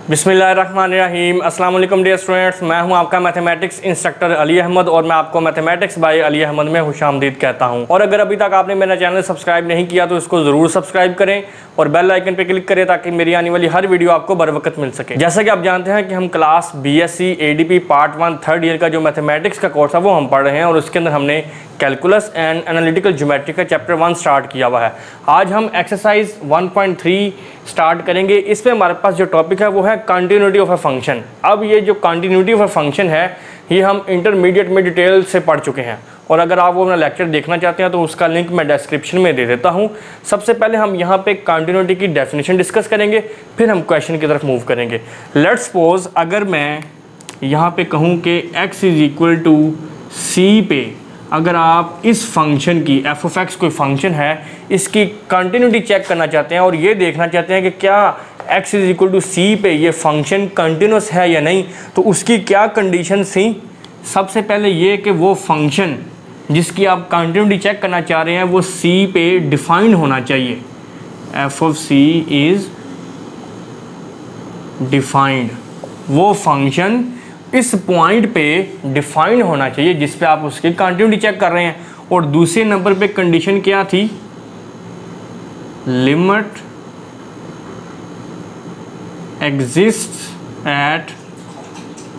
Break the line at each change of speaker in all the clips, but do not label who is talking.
बिस्मिल्लाहिर्रहमानिर्रहीम। अस्सलाम वालेकुम डियर स्टूडेंट्स, मैं हूं आपका मैथमेटिक्स इंस्ट्रक्टर अली अहमद और मैं आपको मैथमेटिक्स बाय अली अहमद में खुशामदीद कहता हूं। और अगर अभी तक आपने मेरा चैनल सब्सक्राइब नहीं किया तो इसको ज़रूर सब्सक्राइब करें और बेल आइकन पर क्लिक करें ताकि मेरी आने वाली हर वीडियो आपको बर वक्त मिल सके। जैसा कि आप जानते हैं कि हम class BSc ADP part 1 third year का जो मैथमेटिक्स का कोर्स है वो हम पढ़ रहे हैं और उसके अंदर हमने कैलकुलस एंड एनालिटिकल ज्योमेट्री का चैप्टर 1 स्टार्ट किया हुआ है। आज हम एक्सरसाइज 1.3 स्टार्ट करेंगे। इसमें हमारे पास जो टॉपिक है वो है कंटिन्यूटी ऑफ अ फंक्शन। अब ये जो कंटिन्यूटी ऑफ अ फंक्शन है ये हम इंटरमीडिएट में डिटेल से पढ़ चुके हैं और अगर आप वो अपना लेक्चर देखना चाहते हैं तो उसका लिंक मैं डिस्क्रिप्शन में दे देता हूँ। सबसे पहले हम यहाँ पे कंटिन्यूटी की डेफिनेशन डिस्कस करेंगे, फिर हम क्वेश्चन की तरफ मूव करेंगे। लेट्स सपोज अगर मैं यहाँ पे कहूँ कि x is equal to c पे अगर आप इस फंक्शन की f(x) कोई फंक्शन है इसकी कंटिन्यूटी चेक करना चाहते हैं और ये देखना चाहते हैं कि क्या x is equal to c पे ये फंक्शन कंटिन्यूस है या नहीं, तो उसकी क्या कंडीशन थी। सबसे पहले ये कि वो फंक्शन जिसकी आप कंटिन्यूटी चेक करना चाह रहे हैं वो c पे डिफाइंड होना चाहिए। f(c) इज़ डिफाइंड, वो फंक्शन इस पॉइंट पे डिफाइन होना चाहिए जिस पे आप उसकी कंटिन्यूटी चेक कर रहे हैं। और दूसरे नंबर पे कंडीशन क्या थी, limit exist at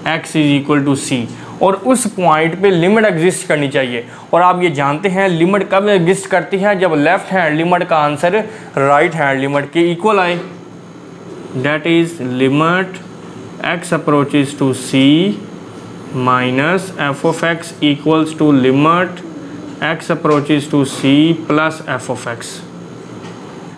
x is equal to c, और उस पॉइंट पे लिमिट एग्जिस्ट करनी चाहिए। और आप ये जानते हैं लिमिट कब एग्जिस्ट करती है, जब लेफ्ट हैंड लिमिट का आंसर राइट हैंड लिमिट के इक्वल आए। That is limit x approaches to c minus f(x) equals to limit x approaches to c plus f(x).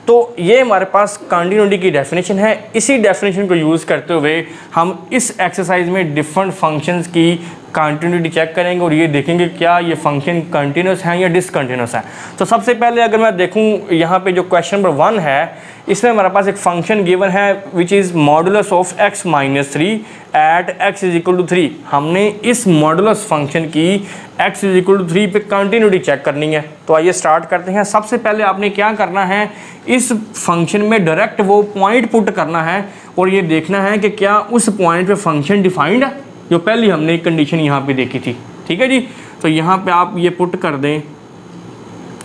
तो ये हमारे पास कंटिन्यूटी की डेफिनेशन है। इसी डेफिनेशन को यूज़ करते हुए हम इस एक्सरसाइज में डिफरेंट फंक्शंस की कंटिन्यूटी चेक करेंगे और ये देखेंगे क्या ये फंक्शन कंटिन्यूस है या डिसकंटिन्यूस है। तो सबसे पहले अगर मैं देखूं यहाँ पे जो क्वेश्चन नंबर 1 है इसमें हमारे पास एक फंक्शन गिवन है which is modulus of x minus 3 at x is equal to 3। हमने इस मॉडुलस फंक्शन की x इज इक्वल टू 3 पे कंटिन्यूटी चेक करनी है। तो आइए स्टार्ट करते हैं। सबसे पहले आपने क्या करना है, इस फंक्शन में डायरेक्ट वो पॉइंट पुट करना है और ये देखना है कि क्या उस पॉइंट पे फंक्शन डिफाइंड है, जो पहली हमने कंडीशन यहाँ पे देखी थी। ठीक है जी, तो यहाँ पे आप ये पुट कर दें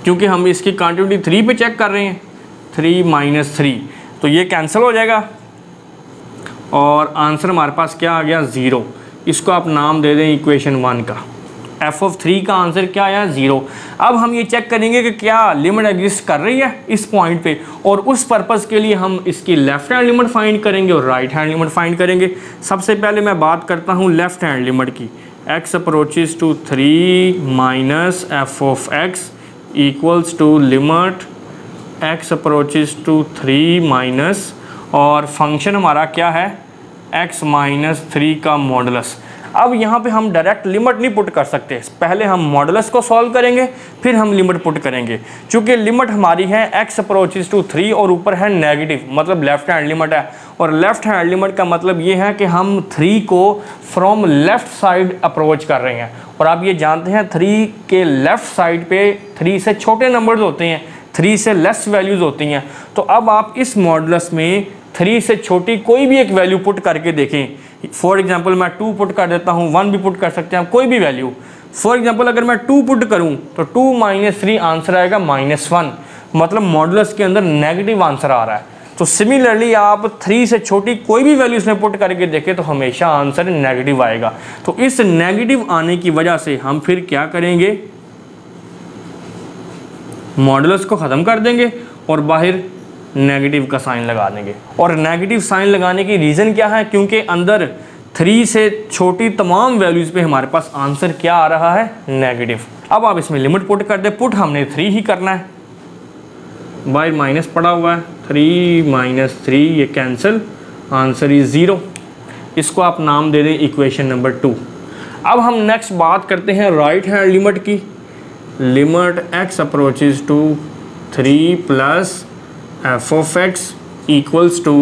क्योंकि हम इसकी कंटिन्यूटी 3 पे चेक कर रहे हैं। 3 माइनस 3 तो ये कैंसिल हो जाएगा और आंसर हमारे पास क्या आ गया, 0। इसको आप नाम दे दें इक्वेशन 1 का। f(3) का आंसर क्या आया, 0। अब हम ये चेक करेंगे कि क्या लिमिट एग्जिस्ट कर रही है इस पॉइंट पे, और उस पर्पज़ के लिए हम इसकी लेफ्ट हैंड लिमिट फाइंड करेंगे और राइट हैंड लिमिट फाइंड करेंगे। सबसे पहले मैं बात करता हूँ लेफ्ट हैंड लिमिट की। x approaches to 3 minus f(x) equals to limit x approaches to 3 minus, और फंक्शन हमारा क्या है, x माइनस 3 का मॉडुलस। अब यहाँ पे हम डायरेक्ट लिमिट नहीं पुट कर सकते, पहले हम मॉडुलस को सॉल्व करेंगे फिर हम लिमिट पुट करेंगे। चूँकि लिमिट हमारी है x अप्रोचेस टू 3 और ऊपर है नेगेटिव, मतलब लेफ्ट हैंड लिमिट है, और लेफ्ट हैंड लिमिट का मतलब ये है कि हम 3 को फ्रॉम लेफ़्ट साइड अप्रोच कर रहे हैं। और आप ये जानते हैं 3 के लेफ़्ट साइड पे 3 से छोटे नंबर्स होते हैं, 3 से लेस वैल्यूज़ होती हैं। तो अब आप इस मॉडुलस में 3 से छोटी कोई भी एक वैल्यू पुट करके देखें। फॉर एग्जांपल मैं 2 पुट कर देता हूँ, 1 भी पुट कर सकते हैं, कोई भी वैल्यू। फॉर एग्जांपल अगर मैं 2 पुट करूँ तो 2 माइनस 3 आंसर आएगा -1, मतलब मॉडुलस के अंदर नेगेटिव आंसर आ रहा है। तो सिमिलरली आप 3 से छोटी कोई भी वैल्यू इसमें पुट करके देखें तो हमेशा आंसर नेगेटिव आएगा। तो इस नेगेटिव आने की वजह से हम फिर क्या करेंगे, मॉडुलस को ख़त्म कर देंगे और बाहर नेगेटिव का साइन लगा देंगे। और नेगेटिव साइन लगाने की रीज़न क्या है, क्योंकि अंदर 3 से छोटी तमाम वैल्यूज़ पे हमारे पास आंसर क्या आ रहा है, नेगेटिव। अब आप इसमें लिमिट पुट कर दें, पुट हमने 3 ही करना है, बाहर माइनस पड़ा हुआ है, 3 माइनस 3 ये कैंसिल, आंसर इज 0। इसको आप नाम दे दें इक्वेशन नंबर 2। अब हम नेक्स्ट बात करते हैं राइट हैंड लिमिट की। Limit x approaches to 3 plus f(x) equals to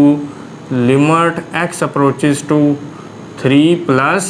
limit x approaches to 3 plus,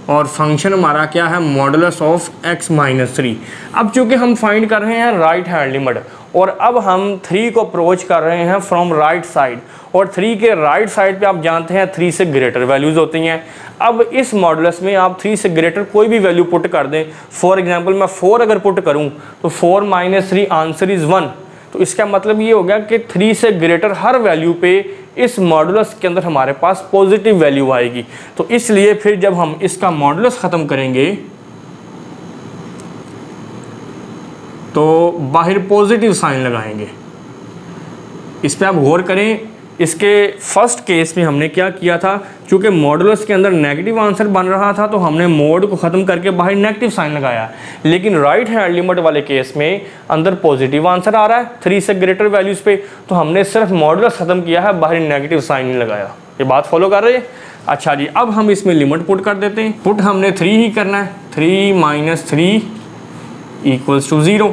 और फंक्शन हमारा क्या है, मॉडुलस ऑफ x माइनस 3। अब चूँकि हम फाइंड कर रहे हैं राइट हैंड लिमिट और अब हम 3 को अप्रोच कर रहे हैं फ्रॉम राइट साइड, और 3 के राइट साइड पे आप जानते हैं 3 से ग्रेटर वैल्यूज़ होती हैं। अब इस मॉडुलस में आप 3 से ग्रेटर कोई भी वैल्यू पुट कर दें। फॉर एग्जांपल मैं 4 अगर पुट करूं तो 4 - 3 आंसर इज़ 1। तो इसका मतलब ये हो गया कि 3 से ग्रेटर हर वैल्यू पे इस मॉडुलस के अंदर हमारे पास पॉजिटिव वैल्यू आएगी। तो इसलिए फिर जब हम इसका मॉडुलस ख़त्म करेंगे तो बाहर पॉजिटिव साइन लगाएंगे। इस पर आप गौर करें, इसके फर्स्ट केस में हमने क्या किया था, चूँकि मॉडुलस के अंदर नेगेटिव आंसर बन रहा था तो हमने मोड को ख़त्म करके बाहर नेगेटिव साइन लगाया। लेकिन राइट हैंड लिमिट वाले केस में अंदर पॉजिटिव आंसर आ रहा है 3 से ग्रेटर वैल्यूज़ पे, तो हमने सिर्फ मॉडुलस ख़त्म किया है, बाहर नेगेटिव साइन नहीं लगाया। ये बात फॉलो कर रहे हैं? अच्छा जी, अब हम इसमें लिमिट पुट कर देते हैं। पुट हमने 3 ही करना है, 3 - 3 = 0।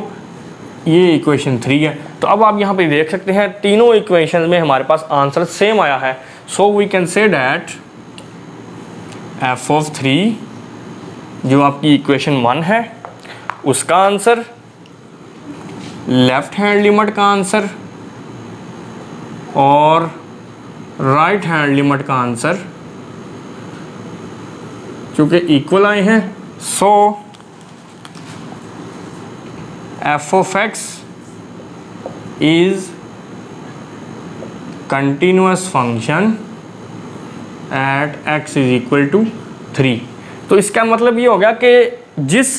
ये इक्वेशन 3 है। तो अब आप यहाँ पे देख सकते हैं तीनों इक्वेशन में हमारे पास आंसर सेम आया है। So we can say that f(3) जो आपकी इक्वेशन 1 है उसका आंसर, लेफ्ट हैंड लिमिट का आंसर और राइट हैंड लिमिट का आंसर चूँकि इक्वल आए हैं, सो f(x) is continuous function at x = 3। तो इसका मतलब ये हो गया कि जिस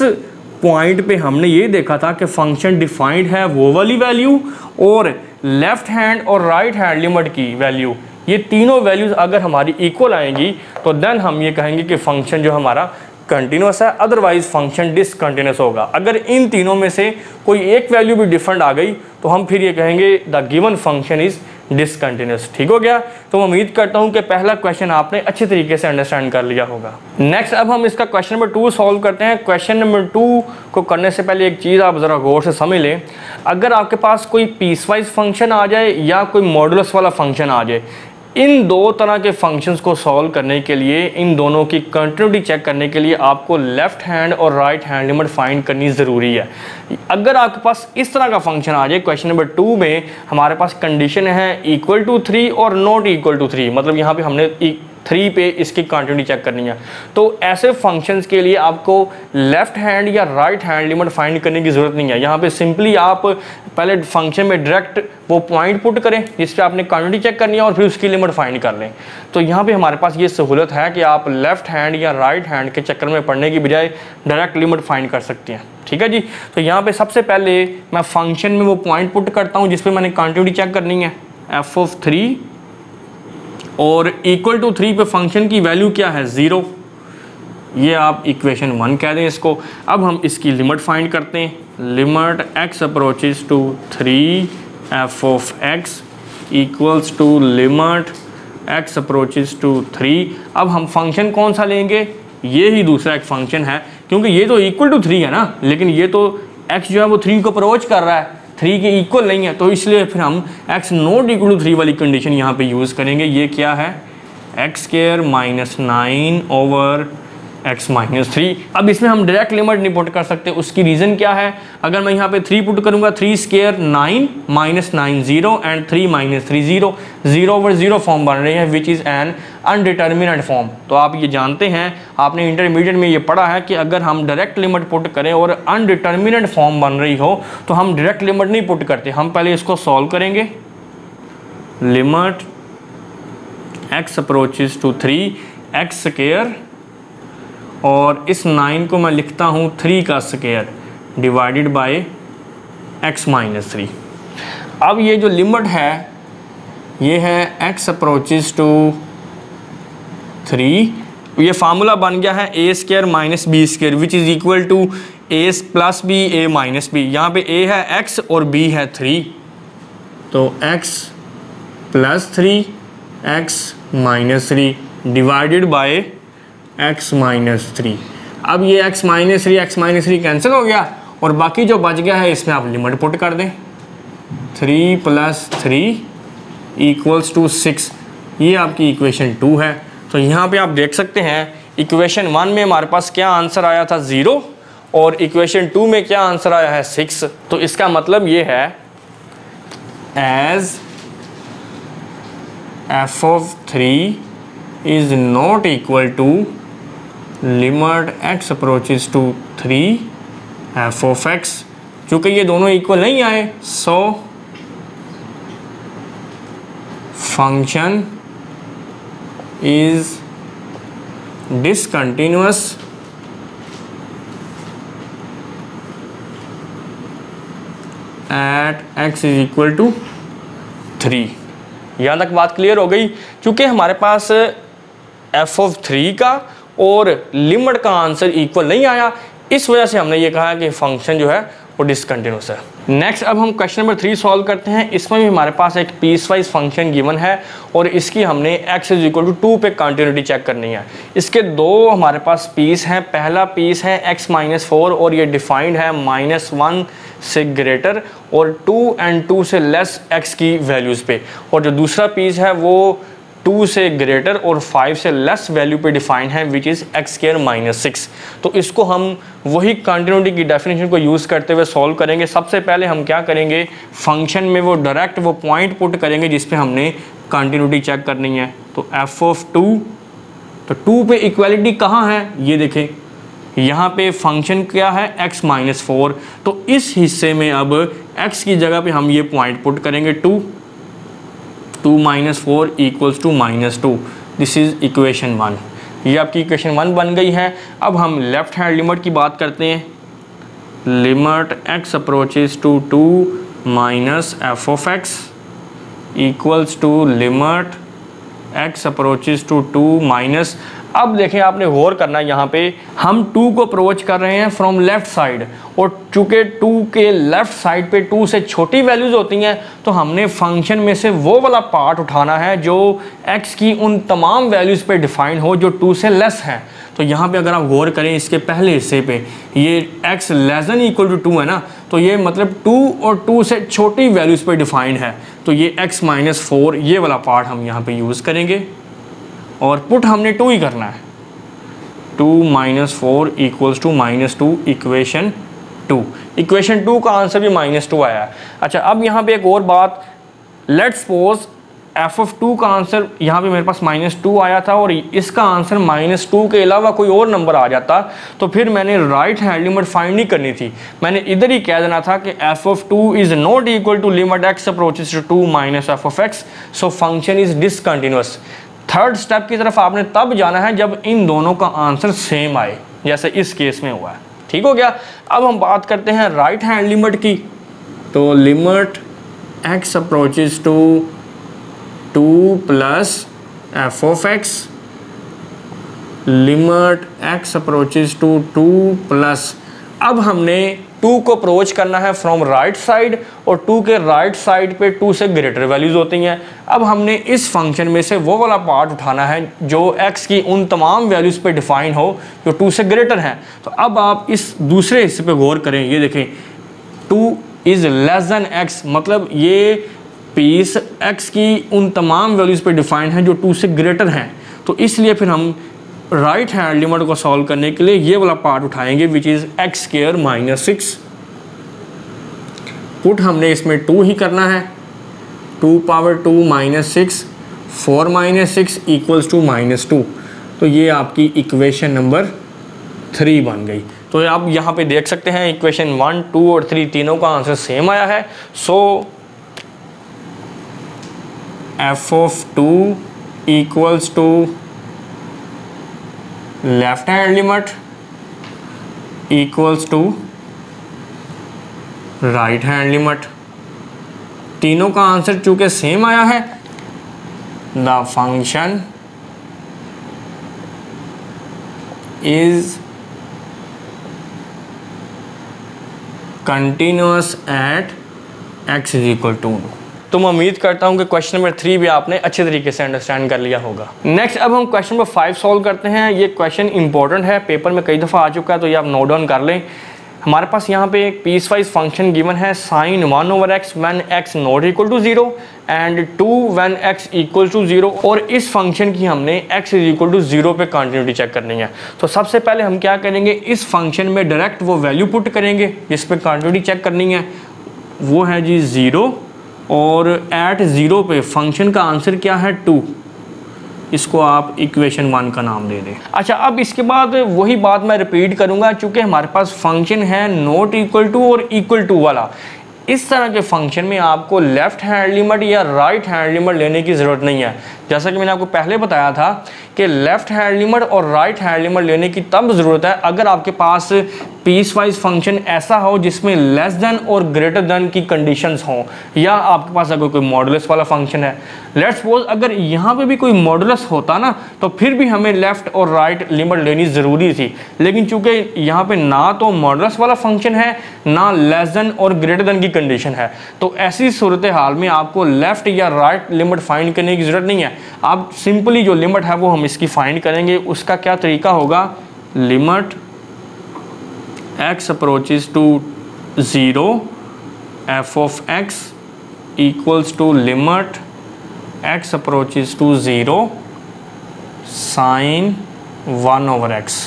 पॉइंट पे हमने ये देखा था कि फंक्शन डिफाइंड है वो वाली वैल्यू और लेफ्ट हैंड और राइट हैंड लिमिट की वैल्यू, ये तीनों वैल्यूज़ अगर हमारी इक्वल आएंगी तो देन हम ये कहेंगे कि फंक्शन जो हमारा कंटिन्यूस है, अदरवाइज फंक्शन डिसकंटिन्यूस होगा। अगर इन तीनों में से कोई एक वैल्यू भी डिफरेंट आ गई तो हम फिर ये कहेंगे the given function is discontinuous. ठीक हो गया? तो मैं उम्मीद करता हूँ कि पहला क्वेश्चन आपने अच्छे तरीके से अंडरस्टैंड कर लिया होगा। नेक्स्ट अब हम इसका क्वेश्चन नंबर 2 सॉल्व करते हैं। क्वेश्चन नंबर 2 को करने से पहले एक चीज़ आप ज़रा गौर से समझ लें। अगर आपके पास कोई पीसवाइज फंक्शन आ जाए या कोई मॉडुलस वाला फंक्शन आ जाए, इन दो तरह के फंक्शंस को सॉल्व करने के लिए, इन दोनों की कंटिन्यूटी चेक करने के लिए आपको लेफ़्ट हैंड और राइट हैंड लिमिट फाइंड करनी ज़रूरी है। अगर आपके पास इस तरह का फंक्शन आ जाए, क्वेश्चन नंबर 2 में हमारे पास कंडीशन है =3 और नॉट =3, मतलब यहाँ पे हमने 3 पे इसकी कंटिन्यूटी चेक करनी है। तो ऐसे फंक्शंस के लिए आपको लेफ़्ट हैंड या राइट हैंड लिमिट फाइंड करने की ज़रूरत नहीं है। यहाँ पे सिंपली आप पहले फंक्शन में डायरेक्ट वो पॉइंट पुट करें जिस पे आपने कंटिन्यूटी चेक करनी है और फिर उसकी लिमिट फाइंड कर लें। तो यहाँ पे हमारे पास ये सहूलत है कि आप लेफ़्ट हैंड या राइट हैंड के चक्कर में पढ़ने की बजाय डायरेक्ट लिमिट फाइंड कर सकते हैं। ठीक है जी? तो यहाँ पर सबसे पहले मैं फंक्शन में वो पॉइंट पुट करता हूँ जिस पर मैंने कंटिन्यूटी चेक करनी है, f(3) और =3 पे फंक्शन की वैल्यू क्या है, 0। ये आप इक्वेशन 1 कह दें इसको। अब हम इसकी लिमिट फाइंड करते हैं। Limit x approaches to 3 f(x) equals to limit x approaches to 3। अब हम फंक्शन कौन सा लेंगे, ये ही दूसरा एक फंक्शन है, क्योंकि ये तो =3 है ना, लेकिन ये तो x जो है वो 3 को अप्रोच कर रहा है, 3 के इक्वल नहीं है, तो इसलिए फिर हम x ≠ 3 वाली कंडीशन यहाँ पे यूज़ करेंगे। ये क्या है, x² - 9 / x - 3। अब इसमें हम डायरेक्ट लिमिट नहीं पुट कर सकते, उसकी रीज़न क्या है, अगर मैं यहाँ पे 3 पुट करूँगा, 3² 9 - 9 0 एंड 3 - 3 0, 0/0 फॉर्म बन रही है विच इज़ एन अनडिटर्मिनेंट फॉर्म। तो आप ये जानते हैं, आपने इंटरमीडिएट में ये पढ़ा है कि अगर हम डायरेक्ट लिमिट पुट करें और अनडिटर्मिनेंट फॉर्म बन रही हो तो हम डायरेक्ट लिमिट नहीं पुट करते, हम पहले इसको सॉल्व करेंगे। Limit x approaches to 3 x² और इस 9 को मैं लिखता हूँ 3 का स्क्वायर डिवाइडेड बाय x - 3। अब ये जो लिमिट है ये है x अप्रोचेस टू 3, ये फार्मूला बन गया है a² - b² which is equal to a + b a - b। यहाँ पे a है x और b है 3, तो x + 3 x - 3 divided by x - 3। अब ये x - 3 कैंसिल हो गया और बाकी जो बच गया है इसमें आप लिमिट पुट कर दें। 3 + 3 = 6। ये आपकी इक्वेशन 2 है। तो यहाँ पे आप देख सकते हैं इक्वेशन 1 में हमारे पास क्या आंसर आया था, 0, और इक्वेशन 2 में क्या आंसर आया है, 6। तो इसका मतलब ये है as f of 3 is not equal to limit x approaches to 3 f of x, चूँकि ये दोनों इक्वल नहीं आए, सो function is discontinuous at x is equal to 3। यहाँ तक बात क्लियर हो गई। चूँकि हमारे पास f of 3 का और लिमिट का आंसर इक्वल नहीं आया, इस वजह से हमने ये कहा कि फंक्शन जो है वो डिसकंटिन्यूस है। नेक्स्ट अब हम क्वेश्चन नंबर 3 सॉल्व करते हैं। इसमें भी हमारे पास एक पीस वाइज फंक्शन गिवन है और इसकी हमने x इज इक्वल टू 2 पे कंटिन्यूटी चेक करनी है। इसके दो हमारे पास पीस हैं। पहला पीस है x-4 और ये डिफाइंड है -1 से ग्रेटर और 2 and 2 से लेस x की वैल्यूज़ पे, और जो दूसरा पीस है वो 2 से ग्रेटर और 5 से लेस वैल्यू पे डिफाइन है, विच इज़ x² - 6। तो इसको हम वही कंटिन्यूटी की डेफिनेशन को यूज़ करते हुए सॉल्व करेंगे। सबसे पहले हम क्या करेंगे, फंक्शन में वो डायरेक्ट वो पॉइंट पुट करेंगे जिस पे हमने कंटिन्यूटी चेक करनी है। तो f of 2, तो 2 पे इक्वालिटी कहाँ है, ये देखें यहाँ पे फंक्शन क्या है x-4, तो इस हिस्से में अब x की जगह पे हम ये पॉइंट पुट करेंगे 2 - 4 = -2। This is equation 1। ये आपकी इक्वेशन 1 बन गई है। अब हम लेफ्ट हैंड लिमिट की बात करते हैं। Limit x approaches to 2 minus f of x equals to limit x approaches to 2 minus, अब देखें आपने गौर करना है, यहाँ पे हम 2 को अप्रोच कर रहे हैं फ्रॉम लेफ्ट साइड, और चूँकि 2 के लेफ्ट साइड पे 2 से छोटी वैल्यूज़ होती हैं तो हमने फंक्शन में से वो वाला पार्ट उठाना है जो x की उन तमाम वैल्यूज़ पे डिफाइन हो जो 2 से लेस हैं। तो यहाँ पे अगर आप गौर करें इसके पहले हिस्से पे, ये x <= 2 है ना, तो ये मतलब 2 और 2 से छोटी वैल्यूज़ पे डिफाइंड है। तो ये x-4 ये वाला पार्ट हम यहाँ पे यूज़ करेंगे और पुट हमने 2 ही करना है। 2 - 4 = -2 इक्वेशन 2। इक्वेशन 2 का आंसर भी -2 आया है। अच्छा, अब यहाँ पे एक और बात, लेट्स सपोज f of 2 का आंसर यहाँ पे मेरे पास -2 आया था और इसका आंसर -2 के अलावा कोई और नंबर आ जाता, तो फिर मैंने राइट हैंड लिमिट फाइंड नहीं करनी थी, मैंने इधर ही कह देना था कि f of 2 is not equal to limit x approaches to 2 minus f of x, so function is discontinuous. Third step की तरफ आपने तब जाना है जब इन दोनों का आंसर सेम आए, जैसे इस केस में हुआ है। ठीक हो गया। अब हम बात करते हैं राइट हैंड लिमिट की। तो limit x approaches to 2 plus f of x, limit x approaches to 2 plus, अब हमने 2 को अप्रोच करना है फ्रॉम राइट साइड और 2 के राइट साइड पे 2 से ग्रेटर वैल्यूज़ होती हैं। अब हमने इस फंक्शन में से वो वाला पार्ट उठाना है जो x की उन तमाम वैल्यूज़ पे डिफाइन हो जो 2 से ग्रेटर हैं। तो अब आप इस दूसरे हिस्से पे गौर करें, ये देखें 2 इज़ लेस देन x, मतलब ये पीस x की उन तमाम वैल्यूज़ पे डिफाइन है जो 2 से ग्रेटर हैं। तो इसलिए फिर हम राइट हैंड लिमिट को सॉल्व करने के लिए ये वाला पार्ट उठाएंगे विच इज़ x² - 6। पुट हमने इसमें 2 ही करना है, 2⁻2 - 6, 4 - 6 = -2। तो ये आपकी इक्वेशन नंबर 3 बन गई। तो आप यहाँ पे देख सकते हैं इक्वेशन 1, 2 और 3 तीनों का आंसर सेम आया है। So f of 2 equals to left hand limit equals to right hand limit. तीनों का आंसर चूंकि सेम आया है, the function is continuous at x = 2। तो मैं उम्मीद करता हूं कि क्वेश्चन नंबर 3 भी आपने अच्छे तरीके से अंडरस्टैंड कर लिया होगा। नेक्स्ट अब हम क्वेश्चन नंबर 5 सॉल्व करते हैं। ये क्वेश्चन इंपॉर्टेंट है, पेपर में कई दफ़ा आ चुका है, तो ये आप नोट डाउन कर लें। हमारे पास यहाँ पे एक पीस वाइज फंक्शन गिवन है, sin 1/x when x not equal to 0 and 2 when x equal to 0, और इस फंक्शन की हमने x = 0 पे कंटिन्यूटी चेक करनी है। तो सबसे पहले हम क्या करेंगे, इस फंक्शन में डायरेक्ट वो वैल्यू पुट करेंगे जिस पे कंटिन्यूटी चेक करनी है, वो है जी 0 और एट 0 पे फंक्शन का आंसर क्या है 2। इसको आप इक्वेशन 1 का नाम दे दें। अच्छा, अब इसके बाद वही बात मैं रिपीट करूंगा, चूंकि हमारे पास फंक्शन है नॉट इक्वल टू और इक्वल टू वाला। इस तरह के फंक्शन में आपको लेफ्ट हैंड लिमिट या राइट हैंड लिमिट लेने की ज़रूरत नहीं है। जैसा कि मैंने आपको पहले बताया था कि लेफ्ट हैंड लिमिट और राइट हैंड लिमिट लेने की तब ज़रूरत है अगर आपके पास पीस वाइज फंक्शन ऐसा हो जिसमें लेस देन और ग्रेटर देन की कंडीशंस हों, या आपके पास अगर कोई मॉडुलस वाला फंक्शन है। लेट्स सपोज अगर यहाँ पे भी कोई मॉडुलस होता ना तो फिर भी हमें लेफ्ट और राइट लिमिट लेनी ज़रूरी थी, लेकिन चूंकि यहाँ पे ना तो मॉडुलस वाला फंक्शन है ना लेस देन और ग्रेटर देन की कंडीशन है, तो ऐसी सूरत हाल में आपको लेफ्ट या राइट लिमिट फाइंड करने की ज़रूरत नहीं है। आप सिंपली जो लिमिट है वो हम इसकी फाइंड करेंगे। उसका क्या तरीका होगा, limit x approaches to 0 f of x equals to limit x approaches to 0 sin 1 over x।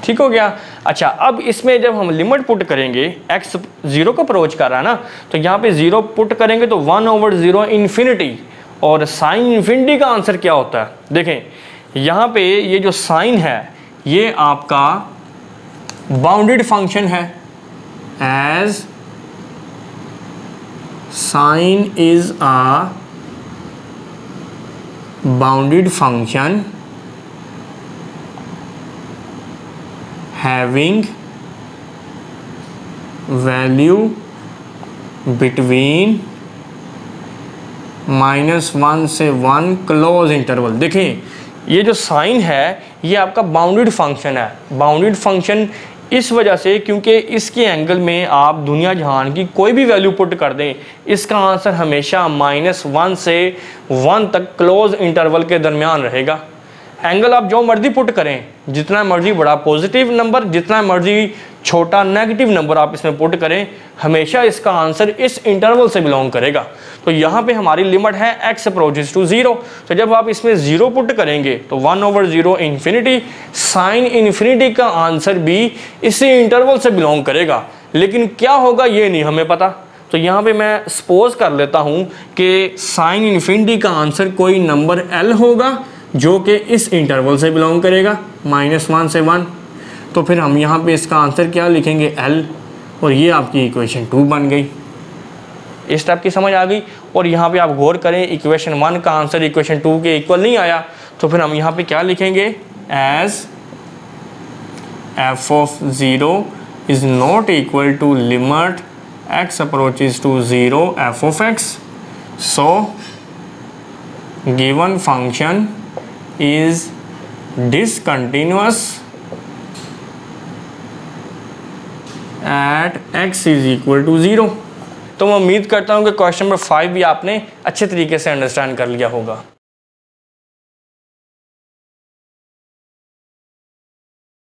ठीक हो गया। अच्छा, अब इसमें जब हम लिमिट पुट करेंगे, x 0 को अप्रोच कर रहा है ना, तो यहाँ पे 0 पुट करेंगे तो 1 over 0 इन्फिनिटी, और साइन इन्फिनिटी का आंसर क्या होता है। देखें यहाँ पे ये जो साइन है ये आपका बाउंडेड फंक्शन है, as sine is a bounded function having value between -1 से 1 क्लोज इंटरवल। देखें ये जो साइन है ये आपका बाउंडेड फंक्शन है। बाउंडेड फंक्शन इस वजह से क्योंकि इसके एंगल में आप दुनिया जहान की कोई भी वैल्यू पुट कर दें, इसका आंसर हमेशा -1 से 1 तक क्लोज इंटरवल के दरमियान रहेगा। एंगल आप जो मर्जी पुट करें, जितना मर्जी बड़ा पॉजिटिव नंबर, जितना मर्जी छोटा नेगेटिव नंबर आप इसमें पुट करें, हमेशा इसका आंसर इस इंटरवल से बिलोंग करेगा। तो यहाँ पे हमारी लिमिट है x अप्रोचेस टू 0। तो जब आप इसमें 0 पुट करेंगे तो 1 over 0 इन्फिनिटी, साइन इन्फिनिटी का आंसर भी इसी इंटरवल से बिलोंग करेगा। लेकिन क्या होगा ये नहीं हमें पता। तो यहाँ पे मैं सपोज कर लेता हूँ कि साइन इन्फिनिटी का आंसर कोई नंबर l होगा जो कि इस इंटरवल से बिलोंग करेगा -1 से 1। तो फिर हम यहाँ पे इसका आंसर क्या लिखेंगे, l, और ये आपकी इक्वेशन 2 बन गई। इस टाइप की समझ आ गई। और यहाँ पे आप गौर करें, इक्वेशन 1 का आंसर इक्वेशन 2 के इक्वल नहीं आया, तो फिर हम यहाँ पे क्या लिखेंगे, as f of 0 is not equal to limit x approaches to 0 f of x, so given function is discontinuous at x is equal to 0। तो मैं उम्मीद करता हूँ कि क्वेश्चन नंबर 5 भी आपने अच्छे तरीके से अंडरस्टैंड कर लिया होगा।